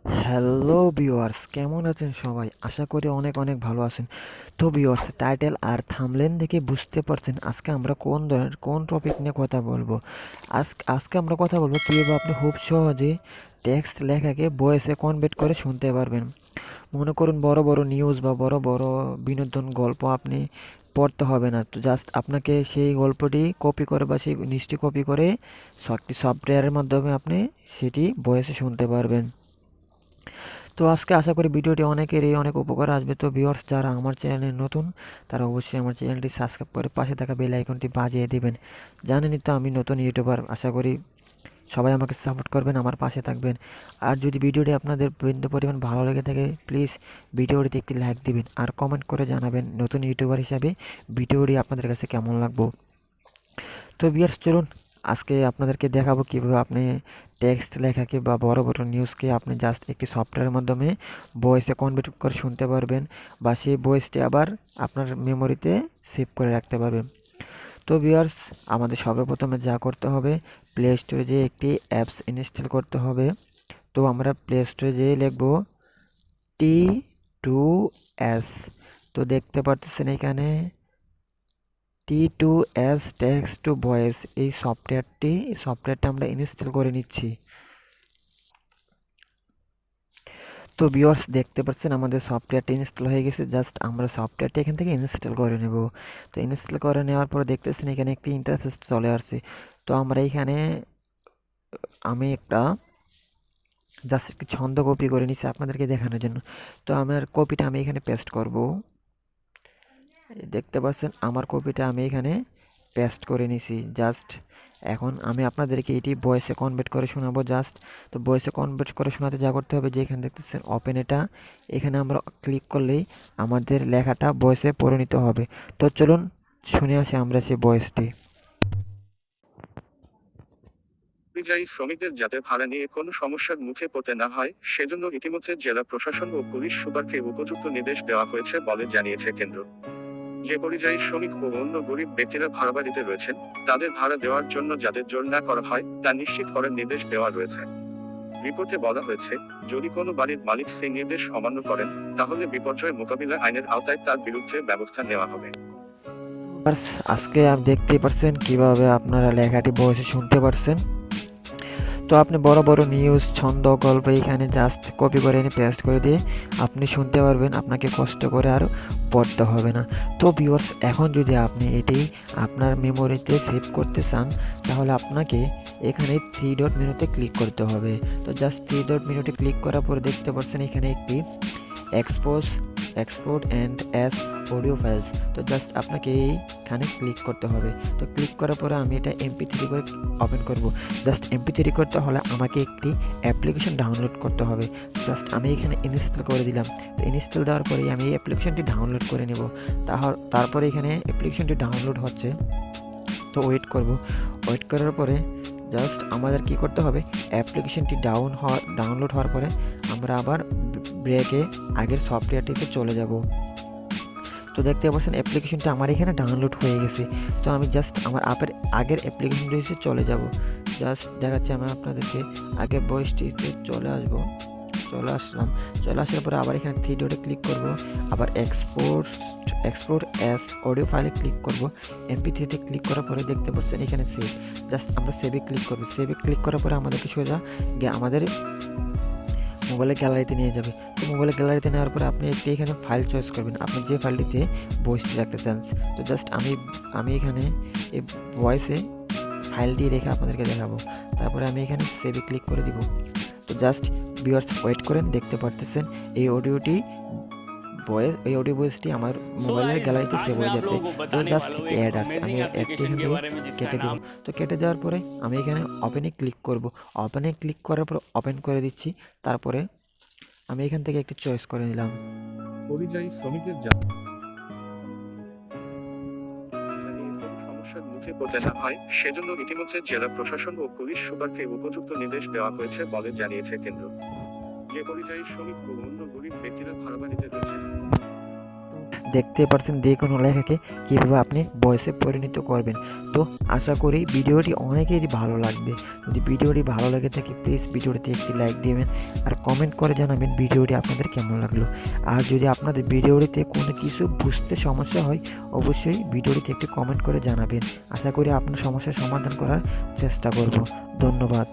Hello viewers, কেমন আছেন সবাই? আশা করি অনেক অনেক ভালো আছেন। তো ভিউয়ার্স, টাইটেল আর থাম্বনেল দেখে বুঝতে পারছেন আজকে আমরা কোন ধরনের কোন টপিক নিয়ে কথা বলবো। আজকে আমরা কথা বলবো কীভাবে আপনি খুব সহজে টেক্সট লেখাকে ভয়েসে কনভার্ট করে শুনতে পারবেন। মনে করুন বড় বড় নিউজ বা বড় বড় বিনোদন গল্প আপনি পড়তে হবে না, তো জাস্ট আপনাকে সেই গল্পটি কপি করে বা সেই নিউজটি কপি করে একটি সফটওয়্যারের মাধ্যমে আপনি সেটি ভয়েসে শুনতে পারবেন। তো আজকে আশা করি ভিডিওটি অনেকেরই অনেক উপকার আসবে। তো ভিউয়ার্স, যারা আমার চ্যানেলে নতুন তারা অবশ্যই আমার চ্যানেলটি সাবস্ক্রাইব করে পাশে থাকা বেল আইকনটি বাজিয়ে দিবেন। জানেনই তো আমি নতুন ইউটিউবার, আশা করি সবাই আমাকে সাপোর্ট করবেন, আমার পাশে থাকবেন। আর যদি ভিডিওটি আপনাদের বিন্দু পরিমাণ ভালো লেগে থাকে প্লিজ ভিডিওটিতে একটি লাইক দিবেন আর কমেন্ট করে জানাবেন নতুন ইউটিউবার হিসাবে ভিডিওটি আপনাদের কাছে কেমন লাগবে। তো ভিউয়ার্স, চলুন আজকে আপনাদেরকে দেখাবো কীভাবে আপনি টেক্সট লেখাকে বা বড় বড় নিউজকে আপনি জাস্ট একটি সফটওয়্যারের মাধ্যমে ভয়েসে কনভার্ট করে শুনতে পারবেন বা সেই ভয়েসটি আবার আপনার মেমোরিতে সেভ করে রাখতে পারবেন। তো ভিউয়ার্স, আমাদের সর্বপ্রথমে যা করতে হবে, প্লে স্টোরে যেয়ে একটি অ্যাপস ইনস্টল করতে হবে। তো আমরা প্লে স্টোরে যেয়ে লিখব T2S। তো দেখতে পারতেছেন এখানে T2S টেক্সট টু ভয়েস, এই সফটওয়্যারটা আমরা ইনস্টল করে নিচ্ছি। তো ভিউয়ার্স, দেখতে পাচ্ছেন আমাদের সফটওয়্যারটা ইনস্টল হয়ে গেছে। জাস্ট আমরা সফটওয়্যারটা এখান থেকে ইনস্টল করে নেব। তো ইনস্টল করে নেওয়ার পর দেখতেছেন এখানে একটি ইন্টারফেস চলে আসছে। তো আমরা এখানে আমি একটা জাস্ট একটি ছন্দ কপি করে নিচ্ছি আপনাদেরকে দেখানোর জন্য। তো আমার কপিটা আমি এখানে পেস্ট করব। দেখতে পাচ্ছেন আমার কপিটা আমি এখানে পেস্ট করে নিছি। জাস্ট এখন আমি আপনাদেরকে এটি ভয়েসে কনভার্ট করে শোনাবো। জাস্ট তো ভয়েসে কনভার্ট করে শোনাতে যা করতে হবে, যে এখানে দেখতেছেন ওপেন, এটা এখানে আমরা ক্লিক করলেই আমাদের লেখাটা ভয়েসে পরিণত হবে। তো চলুন শুনে আসি আমরা সেই ভয়েসটি। পরিযায়ী শ্রমিকদের যাতে ভাড়া নিয়ে কোনো সমস্যার মুখে পড়তে না হয় সেজন্য ইতিমধ্যে জেলা প্রশাসন ও পুলিশ সুপারকে উপযুক্ত নির্দেশ দেওয়া হয়েছে বলে জানিয়েছে কেন্দ্র। যে পরিযায়ী শ্রমিক ও অন্য গরিব ব্যক্তিরা ভাড়াবাড়িতে রয়েছেন তাদের ভাড়া দেওয়ার জন্য যাতে জোর না করা হয় তা নিশ্চিত করার নির্দেশ দেওয়া রয়েছে। রিপোর্টে বলা হয়েছে, যদি কোনো বাড়ির মালিক সেই নির্দেশ অমান্য করেন তাহলে বিপর্যয় মোকাবিলা আইনের আওতায় তার বিরুদ্ধে ব্যবস্থা নেওয়া হবে। আজকে আপনি দেখতেই পাচ্ছেন কিভাবে আপনারা লেখাটি ভয়েসে শুনতে পারছেন। তো আপনি বড় বড় নিউজ, ছন্দ, গল্প এখানে জাস্ট কপি করে এনে পেস্ট করে দিয়ে আপনি শুনতে পারবেন, আপনাকে কষ্ট করে আর পড়তে হবে না। তো ভিউয়ার্স, এখন যদি আপনি এটি আপনার মেমোরিতে সেভ করতে চান তাহলে আপনাকে এখানে থ্রি ডট মেনুতে ক্লিক করতে হবে। তো জাস্ট থ্রি ডট মেনুতে ক্লিক করার পরে দেখতে পাচ্ছেন এখানে একটি export and as audio files. তো জাস্ট আপনাকে এইখানে ক্লিক করতে হবে। তো ক্লিক করার পরে আমি এটা MP3 করে ওপেন করব। জাস্ট MP3 করতে হলে আমাকে একটি অ্যাপ্লিকেশন ডাউনলোড করতে হবে। জাস্ট আমি এখানে ইনস্টল করে দিলাম। তো ইনস্টল দেওয়ার পরে আমি এই অ্যাপ্লিকেশনটি ডাউনলোড করে নেব। তারপরে এখানে অ্যাপ্লিকেশনটি ডাউনলোড হচ্ছে, তো ওয়েট করার পরে জাস্ট আমাদের কি করতে হবে, অ্যাপ্লিকেশনটি ডাউনলোড হওয়ার পরে আমরা আবার ব্রেকে আগের সফটওয়্যারটিতে চলে যাব। তো দেখতে পাচ্ছেন অ্যাপ্লিকেশনটা আমার এখানে ডাউনলোড হয়ে গেছে। তো আমি জাস্ট আমার আগের অ্যাপ্লিকেশনটিতে চলে যাব। জাস্ট দেখাচ্ছি আমি আপনাদেরকে, আগের ভয়েসটিতে চলে আসলাম। চলে আসার পরে আবার এখানে থ্রি ডটে ক্লিক করব, আবার এক্সপোর্ট অ্যাস অডিও ফাইলে ক্লিক করব। MP3তে ক্লিক করার পরে দেখতে পাচ্ছেন এখানে সেভ। জাস্ট আমরা সেভে ক্লিক করব। সেভে ক্লিক করার পরে আমাদেরকে সোজা গিয়ে আমাদের মোবাইলের গ্যালারিতে নিয়ে যাবে। তো মোবাইলের গ্যালারিতে নেওয়ার পরে আপনি একটি এখানে ফাইল চয়েস করবেন, আপনি যে ফাইলটিতে ভয়েসটি রাখতে চান। তো জাস্ট আমি এখানে এই ভয়েসে ফাইলটি রেখে আপনাদেরকে দেখাবো। তারপরে আমি এখানে সেভে ক্লিক করে দিব। তো জাস্ট ভিউয়ার্স ওয়েট করেন, দেখতে পারতেছেন এই অডিও ভয়েসটি আমার মোবাইলের গ্যালারিতে সেভ হয়ে যাচ্ছে। তো জাস্ট অ্যাড আছে, আমি অ্যাডটি এখান থেকে কেটে দেবো। তো কেটে দেওয়ার পরে আমি এখানে ওপেনে ক্লিক করব। ওপেনে ক্লিক করার পর ওপেন করে দিচ্ছি। তারপরে আমি এখান থেকে একটি চয়েস করে নিলাম। পরিযায়ী শ্রমিকদের সমস্যার মুখে পড়তে না হয় সেজন্য ইতিমধ্যে জেলা প্রশাসন ও পুলিশ সুপারকে উপযুক্ত নির্দেশ দেওয়া হয়েছে বলে জানিয়েছে কেন্দ্র। যে পরিযায়ী শ্রমিক ও অন্য গরিব ব্যক্তিরা ভাড়াবাড়িতে রয়েছেন। দেখতে পাচ্ছেন যে কোনো লেখাকে কীভাবে আপনি ভয়েসে পরিণত করবেন। তো আশা করি ভিডিওটি অনেকেরই ভালো লাগবে। যদি ভিডিওটি ভালো লেগে থাকে প্লিজ ভিডিওটিতে একটি লাইক দিবেন আর কমেন্ট করে জানাবেন ভিডিওটি আপনাদের কেমন লাগলো। আর যদি আপনাদের ভিডিওটিতে কোনো কিছু বুঝতে সমস্যা হয় অবশ্যই ভিডিওটিতে একটি কমেন্ট করে জানাবেন। আশা করি আপনার সমস্যার সমাধান করার চেষ্টা করব। ধন্যবাদ।